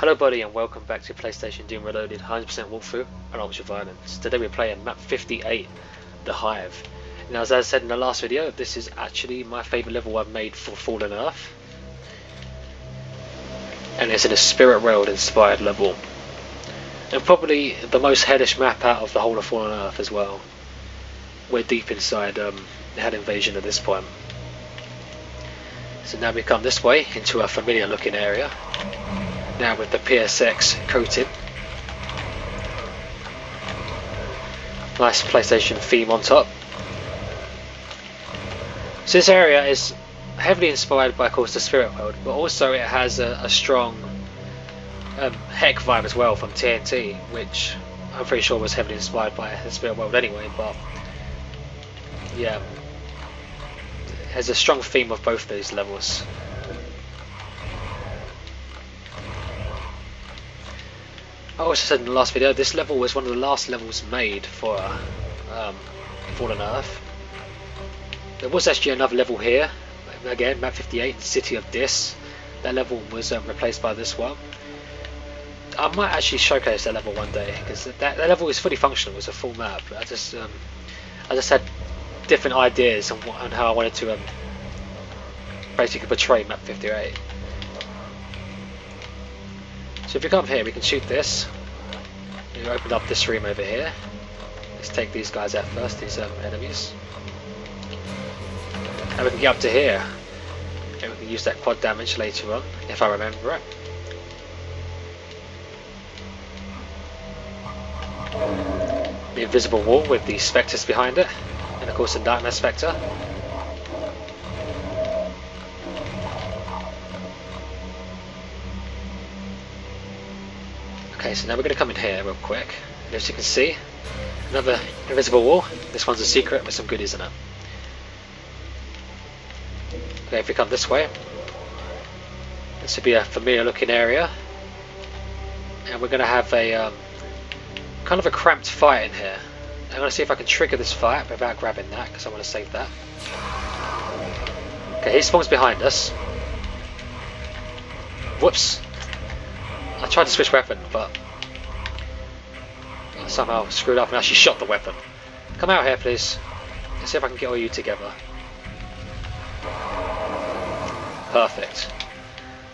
Hello buddy and welcome back to PlayStation Doom Reloaded 100% walkthrough on Ultra Violence. Today we're playing map 58, the Hive. Now as I said in the last video, this is actually my favourite level I've made for Fallen Earth. And it's in a Spirit World inspired level. And probably the most hellish map out of the whole of Fallen Earth as well. We're deep inside the Hell Invasion at this point. So now we come this way into a familiar looking area. Now with the PSX coated. Nice PlayStation theme on top. So this area is heavily inspired by, of course, the Spirit World, but also it has a strong Heck vibe as well from TNT, which I'm pretty sure was heavily inspired by the Spirit World anyway, but yeah, it has a strong theme of both these levels. I also said in the last video, this level was one of the last levels made for Fallen Earth. There was actually another level here, again, map 58, City of Dis. That level was replaced by this one. I might actually showcase that level one day, because that level is fully functional, it's a full map. I just had different ideas on how I wanted to basically portray map 58. So if you come here, we can shoot this. We open up this room over here. Let's take these guys out first, these enemies. And we can get up to here. And we can use that quad damage later on, if I remember it. The invisible wall with the spectres behind it. And of course the Nightmare Spectre. Okay, so now we're going to come in here real quick, and as you can see, another invisible wall. This one's a secret with some goodies in it. Okay, if we come this way, this would be a familiar looking area, and we're going to have a kind of a cramped fight in here. I'm going to see if I can trigger this fight without grabbing that, because I want to save that. Okay, he spawns behind us. Whoops. I tried to switch weapon, but I somehow screwed up and actually shot the weapon. Come out here, please. Let's see if I can get all you together. Perfect.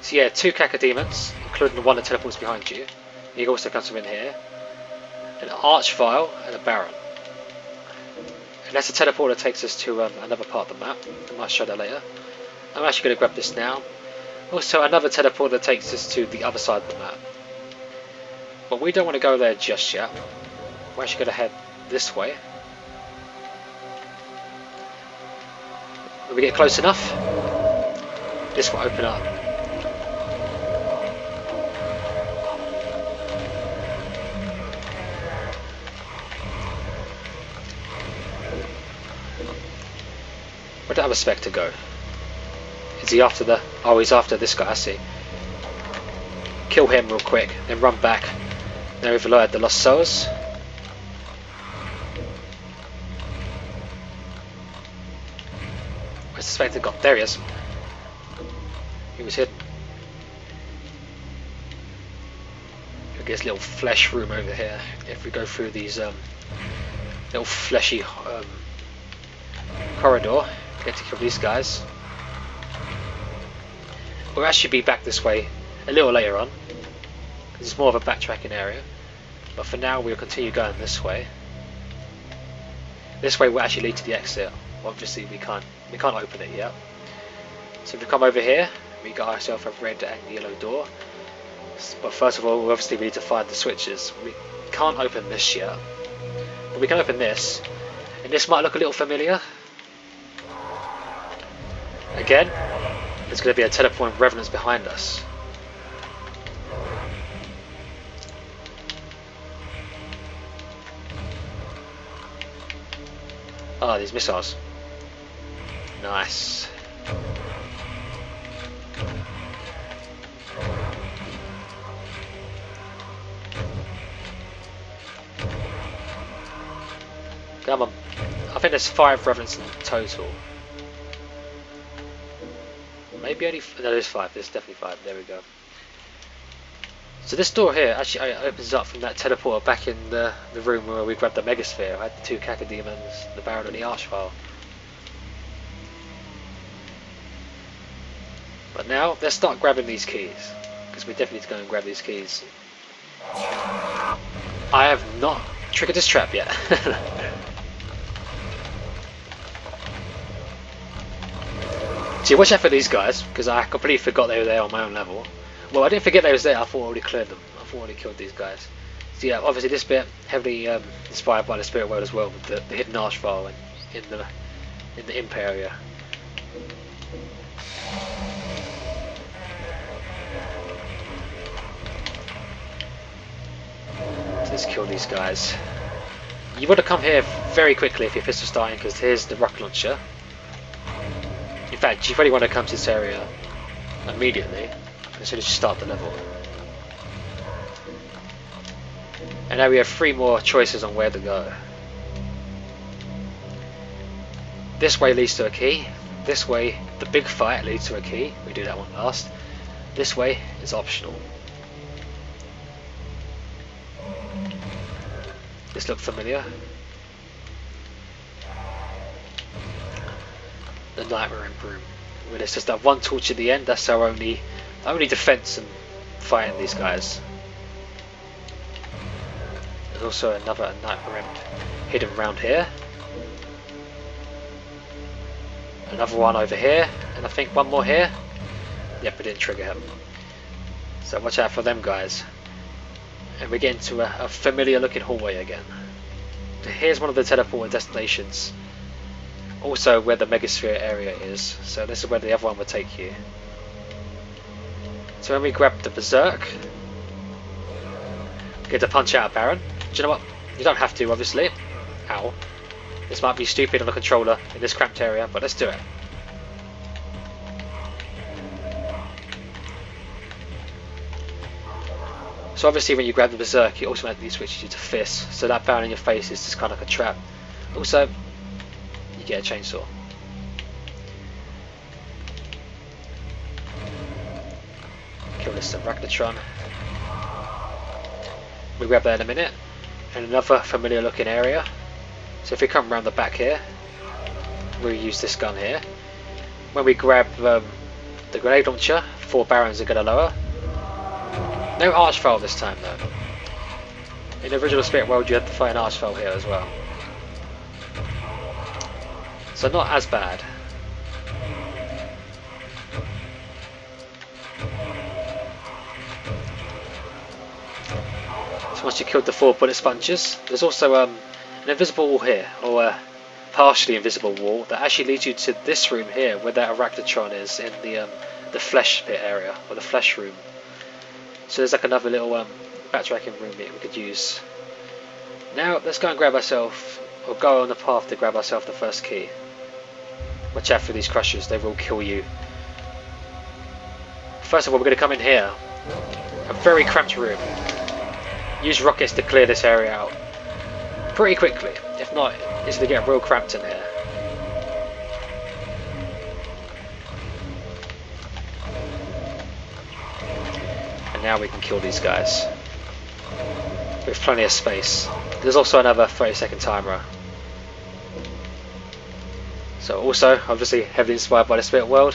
So yeah, 2 Cacodemons, including the one that teleports behind you. You can also come from in here. An Archvile and a Baron. And that's a teleport that takes us to another part of the map. I might show that later. I'm actually going to grab this now. Also another teleport that takes us to the other side of the map. But we don't want to go there just yet. We're actually going to head this way. When we get close enough, this will open up. Where'd the other Spectre go? Is he after the... Oh, he's after this guy, I see. Kill him real quick, then run back. Now we've lowered the Lost Souls. Where's the Spectre gone? There he is. He was hidden. Look at this little flesh room over here. If we go through these little fleshy corridor, get to kill these guys. We'll actually be back this way a little later on, because it's more of a backtracking area. But for now, we'll continue going this way. This way will actually lead to the exit. Obviously, we can't open it yet. So if we come over here, we got ourselves a red and yellow door. But first of all, obviously we need to find the switches. We can't open this yet, but we can open this. And this might look a little familiar. Again, there's going to be a teleporting revenants behind us. Ah, these missiles. Nice. Come on. I think there's 5 revenants in total. Maybe only... No, there's 5. There's definitely 5. There we go. So this door here actually opens up from that teleporter back in the room where we grabbed the Megasphere. I had the two Cacodemons, the Baron and the Archvile. But now, let's start grabbing these keys, because we definitely need to go and grab these keys. I have not triggered this trap yet. See, watch out for these guys, because I completely forgot they were there on my own level. Well, I didn't forget they was there, I thought I already cleared them. I thought I already killed these guys. So yeah, obviously this bit heavily inspired by the Spirit World as well, with the hidden Archvile in the Imp area. So let's kill these guys. You want to come here very quickly if your pistol's dying, because here's the rocket launcher. In fact, you really want to come to this area immediately, as soon as you start the level. And now we have 3 more choices on where to go. This way leads to a key. This way, the big fight leads to a key. We do that one last. This way is optional. This look familiar? The Nightmare Imp room. Where there's just that one torch at the end. That's our only defense in fighting these guys. There's also another Nightmare Imp hidden around here. Another one over here, and I think one more here. Yep, we didn't trigger him. So watch out for them guys. And we get into a familiar looking hallway again. Here's one of the teleporter destinations. Also where the Megasphere area is. So this is where the other one will take you. So when we grab the Berserk, we get to punch out a Baron. Do you know what? You don't have to, obviously. Ow. This might be stupid on the controller in this cramped area, but let's do it. So obviously when you grab the Berserk, it automatically switches you to Fist, so that Baron in your face is just kind of like a trap. Also, you get a chainsaw. Kill this Arachnotron. We'll grab that in a minute. And another familiar looking area. So if we come around the back here, we'll use this gun here. When we grab the grenade launcher, 4 Barons are going to lower. No Archvile this time though. In the original Spirit World you had to fight an Archvile here as well. So not as bad. So once you killed the 4 bullet sponges, there's also an invisible wall here, or a partially invisible wall that actually leads you to this room here where that Arachnotron is in the flesh pit area, or the flesh room. So there's like another little backtracking room that we could use. Now let's go and grab ourselves, or go on the path to grab ourselves the first key. Watch out for these crushers, they will kill you. First of all, we're going to come in here. A very cramped room. Use rockets to clear this area out pretty quickly. If not, it's going to get real cramped in here. And now we can kill these guys with plenty of space. There's also another 30-second timer. So also, obviously heavily inspired by the Spirit World,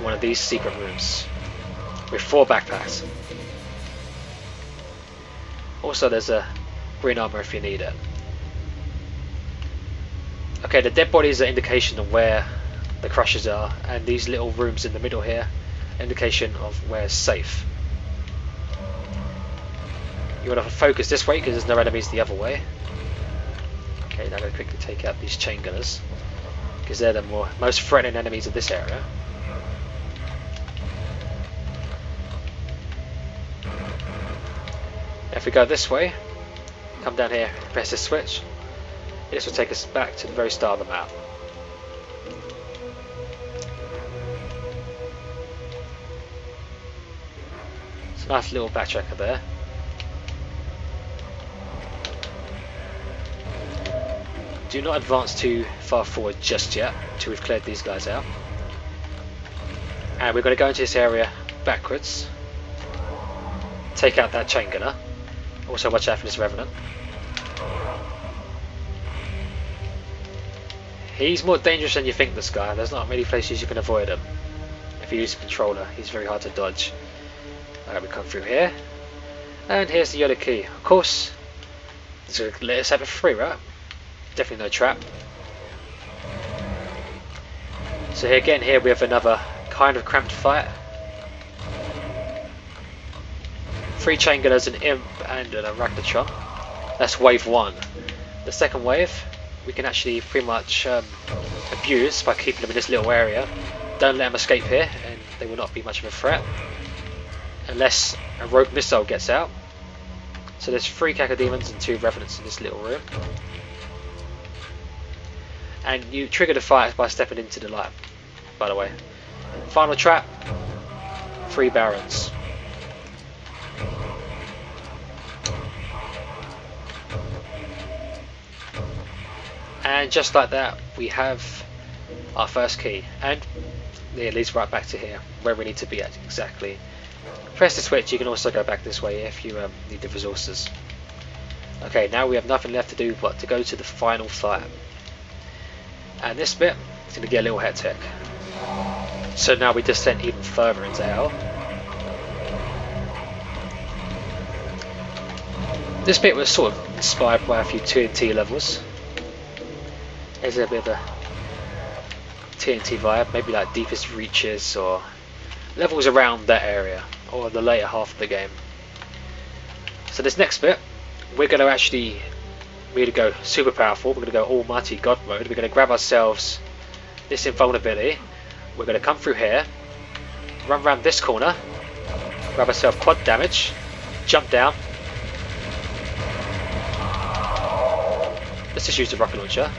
one of these secret rooms with 4 backpacks. Also there's a green armor if you need it. Okay, the dead bodies are indication of where the crushers are, and these little rooms in the middle here, indication of where it's safe. You want to focus this way because there's no enemies the other way. Okay, now I'm going to quickly take out these chain gunners because they're the most threatening enemies of this area. Now if we go this way, come down here, press this switch, this will take us back to the very start of the map. It's a nice little backtracker there. Do not advance too far forward just yet until we've cleared these guys out. And we're going to go into this area backwards. take out that chain gunner. Also watch out for this revenant. He's more dangerous than you think, this guy. There's not many places you can avoid him. If you use a controller, he's very hard to dodge. Alright, we come through here. And here's the yellow key. Of course, let's have it free, right? Definitely no trap. So here, again, here we have another kind of cramped fight. 3 chain gunners, an imp and an arachnotron. That's wave 1. The second wave we can actually pretty much abuse by keeping them in this little area. Don't let them escape here and they will not be much of a threat unless a rogue missile gets out. So there's 3 cacodemons and 2 revenants in this little room. And you trigger the fight by stepping into the light, by the way. Final trap, 3 barons. And just like that, we have our first key, and it leads right back to here, where we need to be at exactly. Press the switch. You can also go back this way if you need the resources. Okay, now we have nothing left to do but to go to the final fight, and this bit is going to get a little hectic. So now we descend even further into hell. This bit was sort of inspired by a few TNT levels. There's a bit of a TNT vibe, maybe like Deepest Reaches or levels around that area, or the later half of the game. So this next bit, we're going to actually really go super powerful. We're going to go Almighty God mode. We're going to grab ourselves this invulnerability. We're going to come through here, run around this corner, grab ourselves quad damage, jump down. Let's just use the rocket launcher.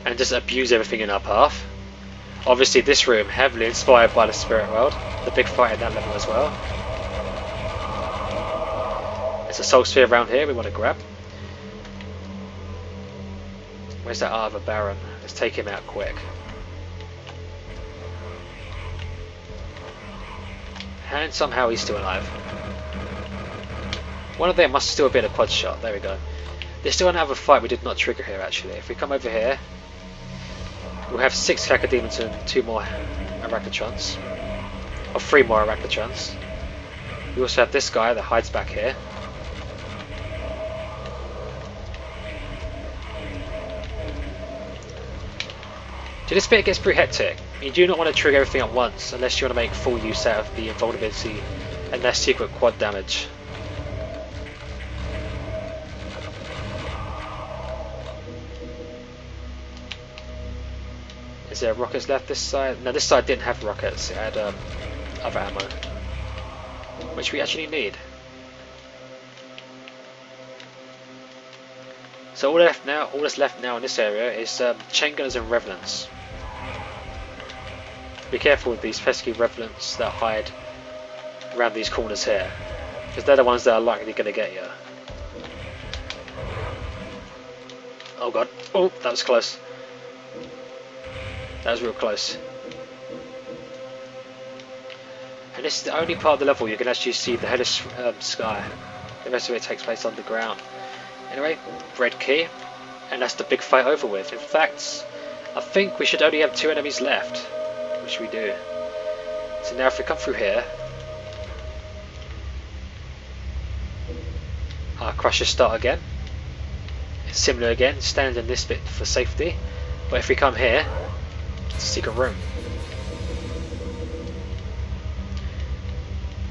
And just abuse everything in our path. Obviously this room heavily inspired by the Spirit World, the big fight in that level as well. There's a soul sphere around here we want to grab. Where's that other baron? Let's take him out quick. And somehow he's still alive. One of them must still have been a quad shot. There we go. There's still another fight we did not trigger here actually. If we come over here, we'll have 6 cacodemons and 2 more arachnotrons. Or 3 more arachnotrons. We also have this guy that hides back here. So this bit gets pretty hectic. You do not want to trigger everything at once unless you want to make full use out of the invulnerability and their secret quad damage. Is there rockets left this side? No, this side didn't have rockets. It had other ammo, which we actually need. So all that's left now in this area is chain gunners and revenants. Be careful with these pesky revenants that hide around these corners here, because they're the ones that are likely going to get you. Oh god! Oh, that was close. That was real close. And this is the only part of the level you can actually see the hellish sky. The rest of it takes place underground. Anyway, red key, and that's the big fight over with. In fact, I think we should only have 2 enemies left, which we do. So now if we come through here, our crushes start again. It's similar again, stand in this bit for safety. But if we come here, it's a secret room.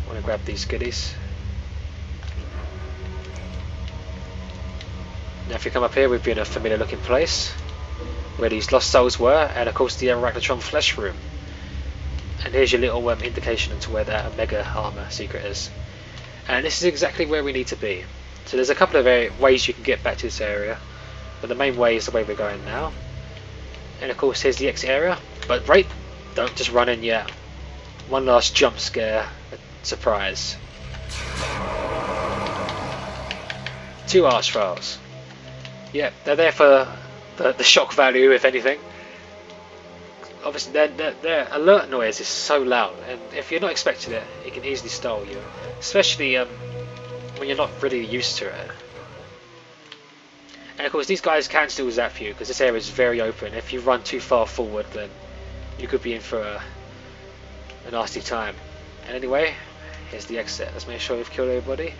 I want to grab these goodies. Now if you come up here, we've been in a familiar looking place where these lost souls were, and of course the arachnotron flesh room. And here's your little indication into where that Omega armor secret is. And this is exactly where we need to be. So there's a couple of ways you can get back to this area, but the main way is the way we're going now. And of course here's the exit area, but right, don't just run in yet. One last jump scare, surprise. 2 archfiles. Yeah, they're there for the shock value, if anything. obviously their alert noise is so loud, and if you're not expecting it, it can easily startle you, especially when you're not really used to it. And of course these guys can still zap you because this area is very open. If you run too far forward, then you could be in for a nasty time. And anyway, here's the exit. Let's make sure we've killed everybody.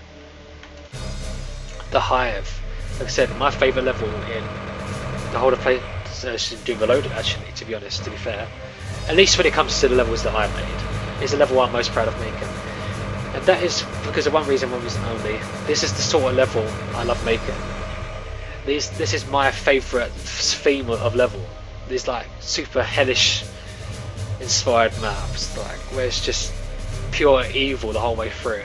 The Hive. Like I said, my favourite level in the whole of PlayStation Doomworld, actually, to be honest, to be fair. At least when it comes to the levels that I've made. It's the level I'm most proud of making. And that is because of one reason only. This is the sort of level I love making. This is my favourite theme of level. These like super hellish inspired maps, like where it's just pure evil the whole way through.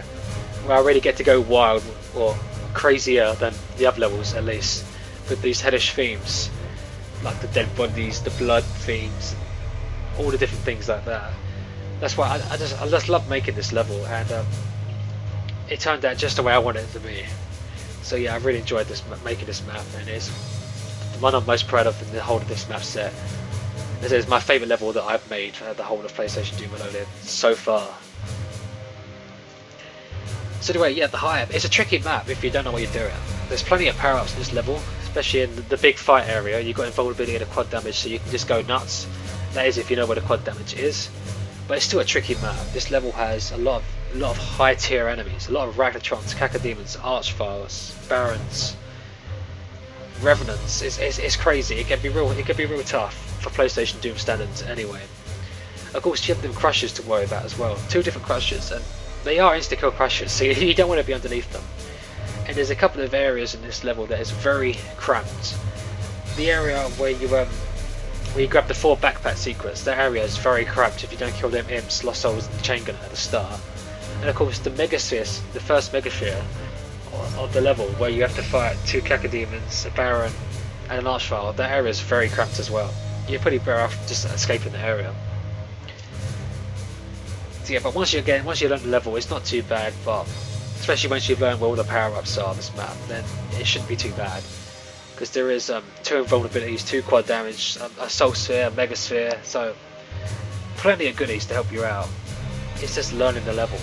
Where I really get to go wild or crazier than the other levels, at least, with these hellish themes, like the dead bodies, the blood themes, all the different things like that. That's why I just love making this level, and it turned out just the way I wanted it to be. So yeah, I really enjoyed making this map, and it's the one I'm most proud of in the whole of this map set. This is my favourite level that I've made the whole of PlayStation Doomworld so far. So anyway, yeah, the Hive. It's a tricky map if you don't know what you're doing. There's plenty of power-ups in this level, especially in the big fight area. You've got invulnerability and a quad damage, so you can just go nuts. That is if you know where the quad damage is. But it's still a tricky map. This level has a lot of high tier enemies, a lot of Ragnatrons, Cacodemons, Archfiles, Barons, Revenants. It's crazy. It can be real tough for PlayStation Doom standards anyway. Of course you have them crushers to worry about as well. 2 different crushers, and they are insta kill crushers, so you don't want to be underneath them. And there's a couple of areas in this level that is very cramped. The area where you grab the 4 backpack secrets, that area is very cramped if you don't kill them imps, lost souls and the chain gunner at the start. And of course the megasphere, the first megasphere of the level, where you have to fight 2 Cacodemons, a Baron and an Archfile, that area is very cramped as well. You're pretty better off just escaping the area. So yeah, but once you learn the level, it's not too bad, but especially once you've learned where all the power-ups are on this map, then it shouldn't be too bad. Because there is 2 invulnerabilities, 2 quad damage, a soul sphere, a mega sphere, so plenty of goodies to help you out. It's just learning the level.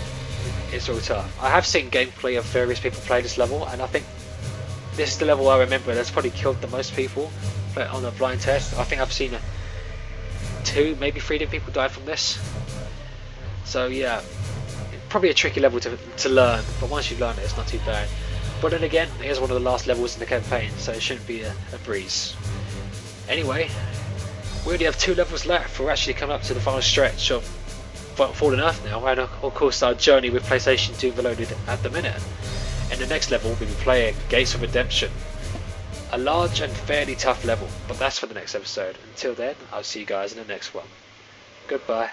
It's real tough. I have seen gameplay of various people play this level, and I think this is the level I remember that's probably killed the most people on a blind test. I think I've seen 2, maybe 3 different people die from this. So yeah, probably a tricky level to learn, but once you learn it, it's not too bad. But then again, it is one of the last levels in the campaign, so it shouldn't be a breeze. Anyway, we only have 2 levels left. We're actually coming up to the final stretch of Fallen Earth now, and of course our journey with PlayStation 2 Reloaded at the minute. In the next level, we'll be playing Gates of Redemption. A large and fairly tough level, but that's for the next episode. Until then, I'll see you guys in the next one. Goodbye.